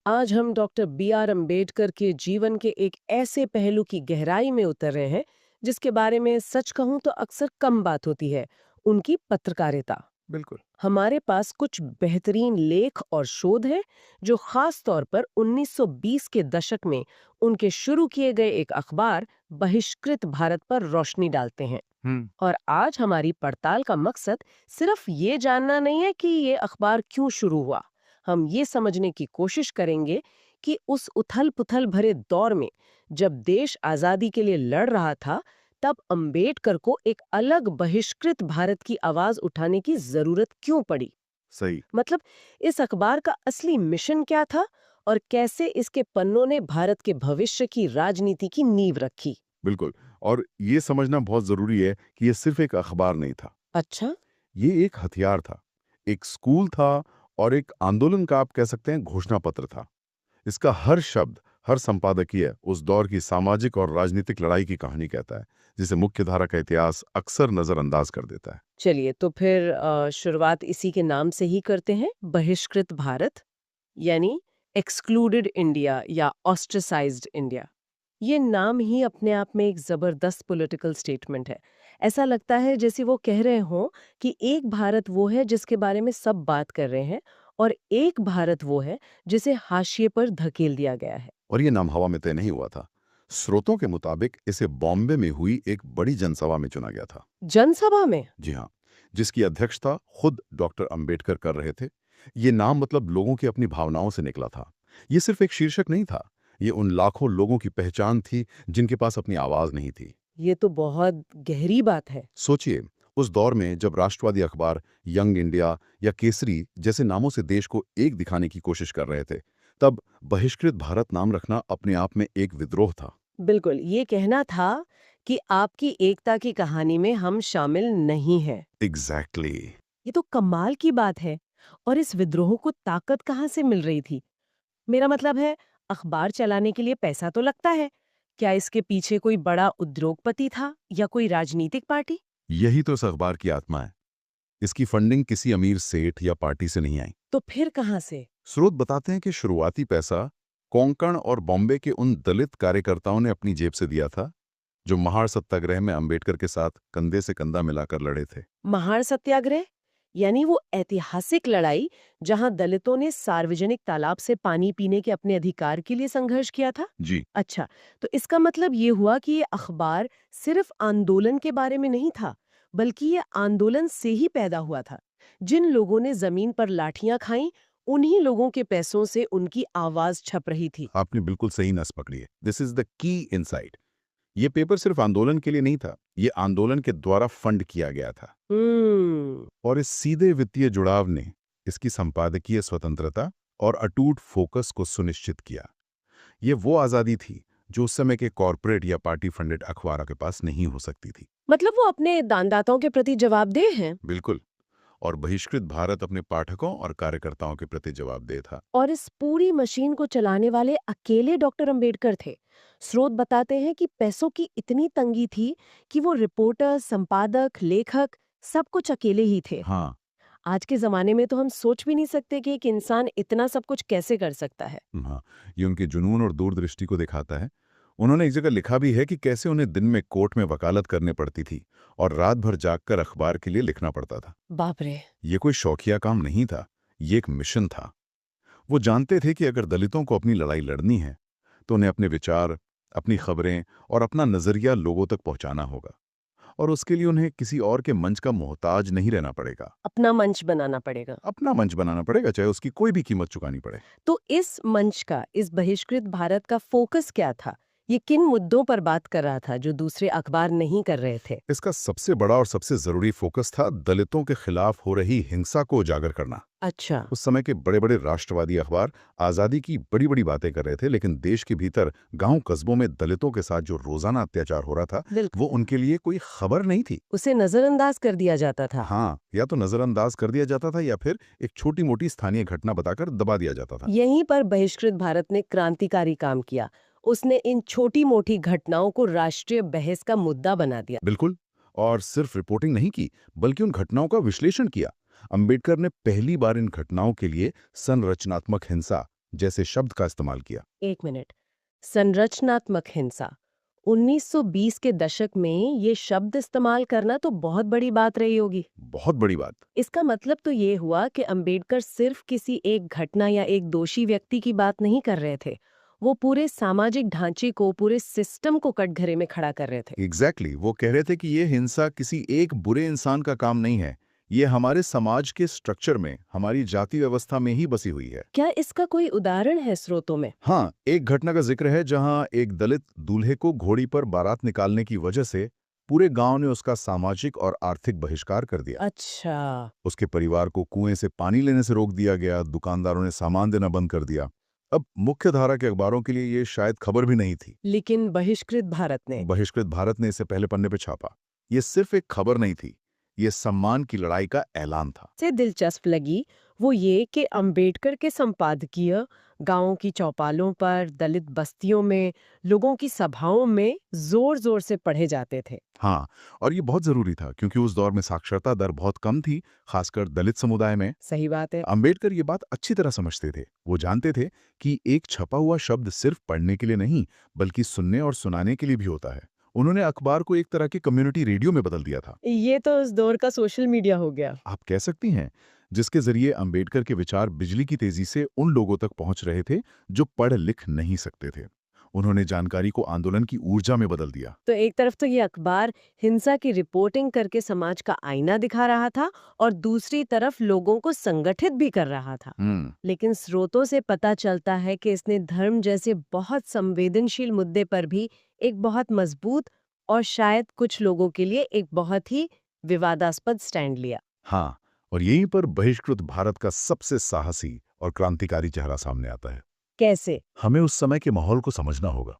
आज हम doctor B are Ambedkar के जीवन के एक ऐसे पहलू की गहराई में उतर रहे हैं जिसके बारे में सच कहूं तो अक्सर कम बात होती है, उनकी पत्रकारिता। बिल्कुल। हमारे पास कुछ बेहतरीन लेख और शोध हैं जो खास तौर पर 1920 के दशक में उनके शुरू किए गए एक अखबार बहिष्कृत भारत पर रोशनी डालते हैं। हुँ, और आज हमारी पड़ताल का मकसद सिर्फ ये जानना नहीं है कि ये अखबार क्यों शुरू हुआ। हम ये समझने की कोशिश करेंगे कि उस उथल-पुथल भरे दौर में जब देश आजादी के लिए लड़ रहा था, तब अंबेडकर को एक अलग बहिष्कृत भारत की आवाज उठाने की जरूरत क्यों पड़ी। सही, मतलब इस अखबार का असली मिशन क्या था और कैसे इसके पन्नों ने भारत के भविष्य की राजनीति की नींव रखी। बिल्कुल। और ये समझना बहुत ज़रूरी है कि ये सिर्फ़ एक अख़बार नहीं था, अच्छा। ये एक हथियार था, एक स्कूल था और एक आंदोलन का आप कह सकते हैं घोषणा पत्र था। इसका हर शब्द, हर संपादकीय उस दौर की सामाजिक और राजनीतिक लड़ाई की कहानी कहता है, जिसे मुख्यधारा का इतिहास अक्सर नज़रअंदाज कर देता है। चलिए तो फिर शुरुआत इसी के नाम से ही करते हैं, बहिष्कृत भारत, यानी एक्सक्लूडेड इंडिया या ऑस्ट्रेसाइज्ड इंडिया। ये नाम ही अपने आप में एक जबरदस्त पॉलिटिकल स्टेटमेंट है। ऐसा लगता है जैसे वो कह रहे हों कि एक भारत वो है जिसके बारे में सब बात कर रहे हैं और एक भारत वो है जिसे हाशिए पर धकेल दिया गया है। और ये नाम हवा में तय नहीं हुआ था। स्रोतों के मुताबिक इसे बॉम्बे में हुई एक बड़ी जनसभा में चुना गया था। जनसभा में? जी हाँ, जिसकी अध्यक्षता खुद डॉक्टर अंबेडकर कर रहे थे। ये नाम मतलब लोगों की अपनी भावनाओं से निकला था। ये सिर्फ एक शीर्षक नहीं था, ये उन लाखों लोगों की पहचान थी जिनके पास अपनी आवाज नहीं थी। ये तो बहुत गहरी बात है। सोचिए, उस दौर में जब राष्ट्रवादी अखबार यंग इंडिया या केसरी जैसे नामों से देश को एक दिखाने की कोशिश कर रहे थे, तब बहिष्कृत भारत नाम रखना अपने आप में एक विद्रोह था। बिल्कुल, ये कहना था कि आपकी एकता की कहानी में हम शामिल नहीं हैं। एग्जैक्टली। ये तो कमाल की बात है। और इस विद्रोह को ताकत कहाँ से मिल रही थी? मेरा मतलब है, अखबार चलाने के लिए पैसा तो लगता है। क्या इसके पीछे कोई बड़ा उद्योगपति था या कोई राजनीतिक पार्टी? यही तो इस अखबार की आत्मा है। इसकी फंडिंग किसी अमीर सेठ या पार्टी से नहीं आई। तो फिर कहाँ से? स्रोत बताते हैं कि शुरुआती पैसा कोंकण और बॉम्बे के उन दलित कार्यकर्ताओं ने अपनी जेब से दिया था जो महार सत्याग्रह में अंबेडकर के साथ कंधे से कंधा मिलाकर लड़े थे। महार सत्याग्रह? यानी वो ऐतिहासिक लड़ाई जहां दलितों ने सार्वजनिक तालाब से पानी पीने के अपने अधिकार के लिए संघर्ष किया था? जी, अच्छा, तो इसका मतलब ये हुआ कि ये अखबार सिर्फ आंदोलन के बारे में नहीं था, बल्कि ये आंदोलन से ही पैदा हुआ था। जिन लोगों ने जमीन पर लाठियां खाईं, उन्हीं लोगों के पैसों से उनकी आवाज छप रही थी। आपने बिल्कुल सही नस पकड़ी है। This is the key insight. ये पेपर सिर्फ आंदोलन के लिए नहीं था, ये आंदोलन के द्वारा फंड किया गया था। हम्म। और इस सीधे वित्तीय जुड़ाव ने इसकी संपादकीय स्वतंत्रता और अटूट फोकस को सुनिश्चित किया। ये वो आज़ादी थी जो उस समय के कॉरपोरेट या पार्टी फंडेड अखबारों के पास नहीं हो सकती थी। मतलब वो अपने दानदाताओं के प्रति जवाबदेह हैं। बिल्कुल। और बहिष्कृत भारत अपने पाठकों और कार्यकर्ताओं के प्रति जवाबदेह था। और इस पूरी मशीन को चलाने वाले अकेले डॉक्टर अंबेडकर थे। स्रोत बताते हैं कि पैसों की इतनी तंगी थी कि वो रिपोर्टर, संपादक, लेखक सब कुछ अकेले ही थे। हाँ। आज के जमाने में तो हम सोच भी नहीं सकते कि एक इंसान इतना सब कुछ कैसे कर सकता है। हाँ, ये उनके जुनून और दूरदृष्टि को दिखाता है। उन्होंने एक जगह लिखा भी है कि कैसे उन्हें दिन में कोर्ट में वकालत करनी पड़ती थी और रात भर जागकर अखबार के लिए लिखना पड़ता था। बाप रे। ये कोई शौकिया काम नहीं था, ये एक मिशन था। वो जानते थे कि अगर दलितों को अपनी लड़ाई लड़नी है, तो उन्हें अपने विचार, अपनी खबरें और अपना नजरिया लोगों तक पहुंचाना होगा। और उसके लिए उन्हें किसी और के मंच का मोहताज नहीं रहना पड़ेगा। अपना मंच बनाना पड़ेगा। अपना मंच बनाना पड़ेगा, चाहे उसकी कोई भी कीमत चुकानी पड़े। तो इस मंच का, इस बहिष्कृत भारत का फोकस क्या था? ये किन मुद्दों पर बात कर रहा था जो दूसरे अखबार नहीं कर रहे थे? इसका सबसे बड़ा और सबसे जरूरी फोकस था दलितों के खिलाफ हो रही हिंसा को उजागर करना। अच्छा। उस समय के बड़े बड़े राष्ट्रवादी अखबार आज़ादी की बड़ी बड़ी बातें कर रहे थे, लेकिन देश के भीतर गांव कस्बों में दलितों के साथ जो रोजाना अत्याचार हो रहा था, वो बिल्कुल। उनके लिए कोई खबर नहीं थी। उसे नजरअंदाज कर दिया जाता था। हाँ, या तो नजरअंदाज कर दिया जाता था या फिर एक छोटी मोटी स्थानीय घटना बताकर दबा दिया जाता था। यहीं पर बहिष्कृत भारत ने क्रांतिकारी काम किया। उसने इन छोटी-मोटी घटनाओं को राष्ट्रीय बहस का मुद्दा बना दिया। बिल्कुल। और सिर्फ रिपोर्टिंग नहीं की, बल्कि उन घटनाओं का विश्लेषण किया। अंबेडकर ने पहली बार इन घटनाओं के लिए संरचनात्मक हिंसा जैसे शब्द का इस्तेमाल किया। एक मिनट। संरचनात्मक हिंसा 1920 के दशक में ये शब्द इस्तेमाल करना तो बहुत बड़ी बात रही होगी। बहुत बड़ी बात। इसका मतलब तो ये हुआ कि अंबेडकर सिर्फ किसी एक घटना या एक दोषी व्यक्ति की बात नहीं कर रहे थे। वो पूरे सामाजिक ढांचे को, पूरे सिस्टम को कटघरे में खड़ा कर रहे थे। एग्जैक्टली वो कह रहे थे कि ये हिंसा किसी एक बुरे इंसान का काम नहीं है, ये हमारे समाज के स्ट्रक्चर में, हमारी जाति व्यवस्था में ही बसी हुई है। क्या इसका कोई उदाहरण है स्रोतों में? हाँ, एक घटना का जिक्र है जहां एक दलित दूल्हे को घोड़ी पर बारात निकालने की वजह से पूरे गांव ने उसका सामाजिक और आर्थिक बहिष्कार कर दिया। अच्छा। उसके परिवार को कुएं से पानी लेने से रोक दिया गया, दुकानदारों ने सामान देना बंद कर दिया। अब मुख्य धारा के अखबारों के लिए ये शायद खबर भी नहीं थी। लेकिन बहिष्कृत भारत ने? बहिष्कृत भारत ने इसे पहले पन्ने पे छापा। ये सिर्फ एक खबर नहीं थी, ये सम्मान की लड़ाई का ऐलान था। से दिलचस्प लगी वो ये कि अंबेडकर के संपादकीय गांवों की चौपालों पर, दलित बस्तियों में, लोगों की सभाओं में जोर जोर से पढ़े जाते थे। हाँ, और ये बहुत जरूरी था क्योंकि उस दौर में साक्षरता दर बहुत कम थी, खासकर दलित समुदाय में। सही बात है। अंबेडकर ये बात अच्छी तरह समझते थे। वो जानते थे कि एक छपा हुआ शब्द सिर्फ पढ़ने के लिए नहीं, बल्कि सुनने और सुनाने के लिए भी होता है। उन्होंने अखबार को एक तरह की कम्युनिटी रेडियो में बदल दिया था। ये तो उस दौर का सोशल मीडिया हो गया। आप कह सकती हैं, जिसके जरिए अंबेडकर के विचार बिजली की तेजी से उन लोगों तक पहुंच रहे थे जो पढ़ लिख नहीं सकते थे। उन्होंने जानकारी को आंदोलन की ऊर्जा में बदल दिया। तो एक तरफ तो ये अखबार हिंसा की रिपोर्टिंग करके समाज का आईना दिखा रहा था और दूसरी तरफ लोगों को संगठित भी कर रहा था। हम्म। लेकिन स्रोतों से पता चलता है कि इसने धर्म जैसे बहुत संवेदनशील मुद्दे पर भी एक बहुत मजबूत और शायद कुछ लोगों के लिए एक बहुत ही विवादास्पद स्टैंड लिया। हाँ, और यहीं पर बहिष्कृत भारत का सबसे साहसी और क्रांतिकारी चेहरा सामने आता है। कैसे? हमें उस समय के माहौल को समझना होगा।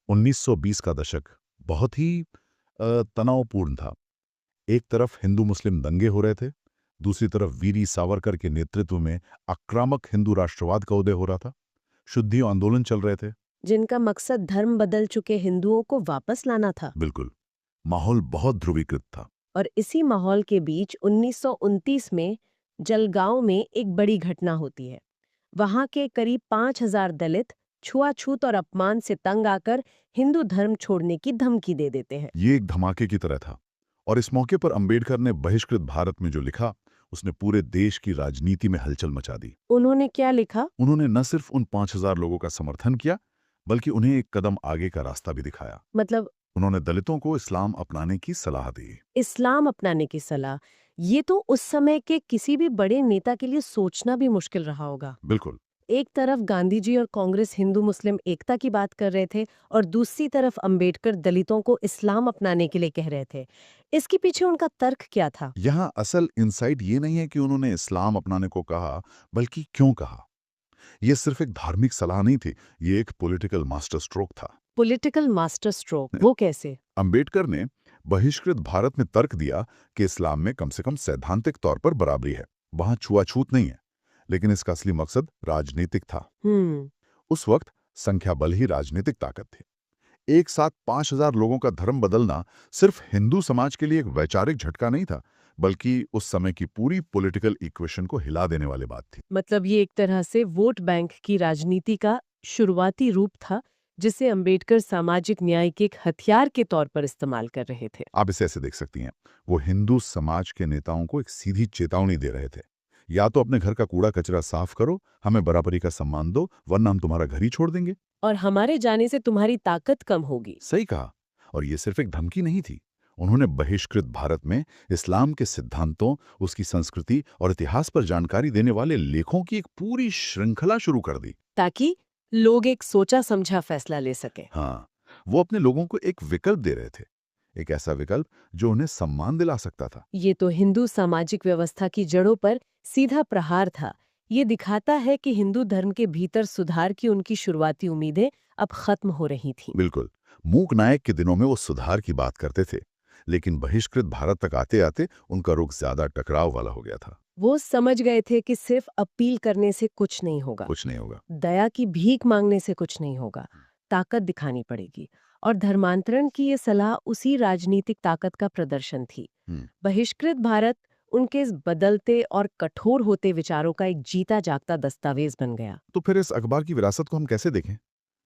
1920 का दशक बहुत ही तनावपूर्ण था। एक तरफ हिंदू मुस्लिम दंगे हो रहे थे, दूसरी तरफ वीरी सावरकर के नेतृत्व में आक्रामक हिंदू राष्ट्रवाद का उदय हो रहा था। शुद्धि आंदोलन चल रहे थे। जिनका मकसद धर्म बदल चुके हिंदुओं को वापस लाना था। बिल्कुल, माहौल बहुत ध्रुवीकृत था। और इसी माहौल के बीच 1929 में जलगांव में एक बड़ी घटना होती है। वहां के करीब 5,000 दलित छुआछूत और अपमान से तंग आकर हिंदू धर्म छोड़ने की धमकी दे देते हैं। ये एक धमाके की तरह था, और इस मौके पर अंबेडकर ने बहिष्कृत भारत में जो लिखा, उसने पूरे देश की राजनीति में हलचल मचा दी। उन्होंने क्या लिखा? उन्होंने न सिर्फ उन 5,000 लोगों का समर्थन किया, बल्कि उन्हें एक कदम आगे का रास्ता भी दिखाया। मतलब उन्होंने दलितों को इस्लाम अपनाने की सलाह दी। इस्लाम अपनाने की सलाह। ये तो उस समय के किसी भी बड़े नेता के लिए सोचना भी मुश्किल रहा होगा। बिल्कुल। एक तरफ गांधी जी और कांग्रेस हिंदू मुस्लिम एकता की बात कर रहे थे और दूसरी तरफ अंबेडकर दलितों को इस्लाम अपनाने के लिए कह रहे थे। इसके पीछे उनका तर्क क्या था? यहाँ असल इंसाइट ये नहीं है कि उन्होंने इस्लाम अपनाने को कहा, बल्कि क्यों कहा। यह सिर्फ एक धार्मिक सलाह नहीं थी, ये एक पॉलिटिकल मास्टर स्ट्रोक था। पॉलिटिकल मास्टर स्ट्रोक, वो कैसे? अंबेडकर ने बहिष्कृत भारत में तर्क दिया कि इस्लाम में कम से कम सैद्धांतिक तौर पर बराबरी है, वहां छुआछूत नहीं है। लेकिन इसका असली मकसद राजनीतिक था। हम्म। उस वक्त संख्या बल ही राजनीतिक ताकत थी। एक साथ 5,000 लोगों का धर्म बदलना सिर्फ हिंदू समाज के लिए एक वैचारिक झटका नहीं था, बल्कि उस समय की पूरी पॉलिटिकल इक्वेशन को हिला देने वाली बात थी। मतलब ये एक तरह से वोट बैंक की राजनीति का शुरुआती रूप था, जिसे अंबेडकर सामाजिक न्याय के एक हथियार के तौर पर इस्तेमाल कर रहे थे। आप इसे ऐसे देख सकती हैं, वो हिंदू समाज के नेताओं को एक सीधी चेतावनी दे रहे थे, या तो अपने घर का कूड़ा कचरा साफ करो, हमें बराबरी का सम्मान दो, वरना हम तुम्हारा घर ही छोड़ देंगे। और हमारे जाने से तुम्हारी ताकत कम होगी। सही कहा। और ये सिर्फ एक धमकी नहीं थी। उन्होंने बहिष्कृत भारत में इस्लाम के सिद्धांतों, उसकी संस्कृति और इतिहास पर जानकारी देने वाले लेखों की एक पूरी श्रृंखला शुरू कर दी, ताकि लोग एक सोचा समझा फैसला ले सके। हाँ, वो अपने लोगों को एक विकल्प दे रहे थे, एक ऐसा विकल्प जो उन्हें सम्मान दिला सकता था। ये तो हिंदू सामाजिक व्यवस्था की जड़ों पर सीधा प्रहार था। ये दिखाता है कि हिंदू धर्म के भीतर सुधार की उनकी शुरुआती उम्मीदें अब खत्म हो रही थीं। बिल्कुल। मूक नायक के दिनों में वो सुधार की बात करते थे, लेकिन बहिष्कृत भारत तक आते आते उनका रुख ज्यादा टकराव वाला हो गया था। वो समझ गए थे कि सिर्फ अपील करने से कुछ नहीं होगा, कुछ नहीं होगा। दया की भीख मांगने से कुछ नहीं होगा, ताकत दिखानी पड़ेगी। और धर्मांतरण की ये सलाह उसी राजनीतिक ताकत का प्रदर्शन थी। हम्म। बहिष्कृत भारत उनके इस बदलते और कठोर होते विचारों का एक जीता जागता दस्तावेज बन गया। तो फिर इस अखबार की विरासत को हम कैसे देखें?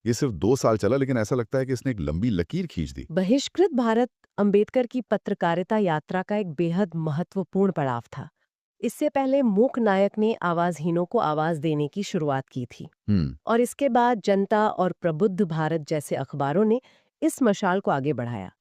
ये सिर्फ 2 साल चला, लेकिन ऐसा लगता है कि इसने एक लंबी लकीर खींच दी। बहिष्कृत भारत अंबेडकर की पत्रकारिता यात्रा का एक बेहद महत्वपूर्ण पड़ाव था। इससे पहले मूक नायक ने आवाजहीनों को आवाज देने की शुरुआत की थी, हम्म। और इसके बाद जनता और प्रबुद्ध भारत जैसे अखबारों ने इस मशाल को आगे बढ़ाया।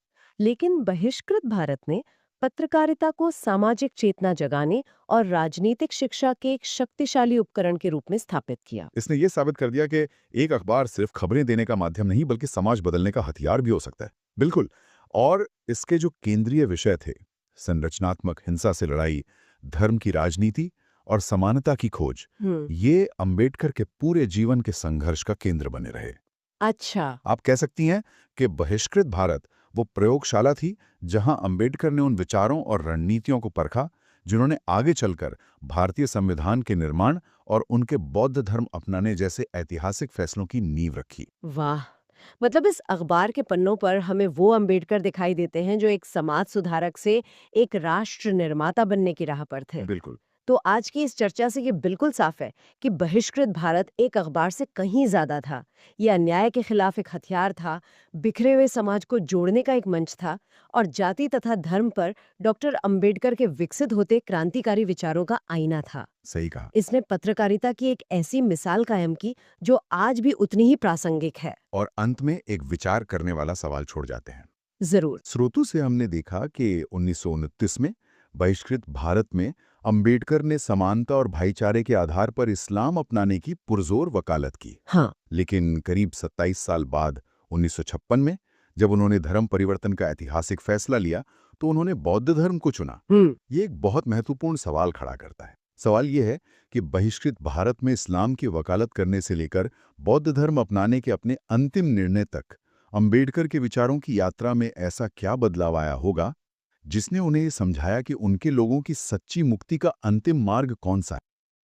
लेकिन बहिष्कृत भारत ने पत्रकारिता को सामाजिक चेतना जगाने और राजनीतिक शिक्षा के एक शक्तिशाली उपकरण के रूप में स्थापित किया। इसने ये साबित कर दिया कि एक अखबार सिर्फ खबरें देने का माध्यम नहीं, बल्कि समाज बदलने का हथियार भी हो सकता है। बिल्कुल। और इसके जो केंद्रीय विषय थे, संरचनात्मक हिंसा से लड़ाई, धर्म की राजनीति और समानता की खोज, हम्म। ये अंबेडकर के पूरे जीवन के संघर्ष का केंद्र बने रहे। अच्छा। आप कह सकती हैं कि बहिष्कृत भारत वो प्रयोगशाला थी जहां अंबेडकर ने उन विचारों और रणनीतियों को परखा जिन्होंने आगे चलकर भारतीय संविधान के निर्माण और उनके बौद्ध धर्म अपनाने जैसे ऐतिहासिक फैसलों की नींव रखी। वाह! मतलब इस अखबार के पन्नों पर हमें वो अंबेडकर दिखाई देते हैं जो एक समाज सुधारक से एक राष्ट्र निर्माता बनने की राह पर थे। बिल्कुल। तो आज की इस चर्चा से ये बिल्कुल साफ है कि बहिष्कृत भारत एक अखबार से कहीं ज्यादा था। ये अन्याय के खिलाफ एक हथियार था, बिखरे हुए समाज को जोड़ने का एक मंच था, और जाति तथा धर्म पर डॉक्टर अंबेडकर के विकसित होते क्रांतिकारी विचारों का आईना था। सही कहा। इसने पत्रकारिता की एक ऐसी मिसाल कायम की जो आज भी उतनी ही प्रासंगिक है। और अंत में एक विचार करने वाला सवाल छोड़ जाते हैं। जरूर। स्रोतों से हमने देखा कि 1929 में बहिष्कृत भारत में अंबेडकर ने समानता और भाईचारे के आधार पर इस्लाम अपनाने की पुरजोर वकालत की। हाँ। लेकिन करीब 27 साल बाद 1956 में जब उन्होंने धर्म परिवर्तन का ऐतिहासिक फैसला लिया, तो उन्होंने बौद्ध धर्म को चुना। हम्म। ये एक बहुत महत्वपूर्ण सवाल खड़ा करता है। सवाल ये है कि बहिष्कृत भारत में इस्लाम की वकालत करने से लेकर बौद्ध धर्म अपनाने के अपने अंतिम निर्णय तक अंबेडकर के विचारों की यात्रा में ऐसा क्या बदलाव आया होगा जिसने उन्हें ये समझाया कि उनके लोगों की सच्ची मुक्ति का अंतिम मार्ग कौन सा है।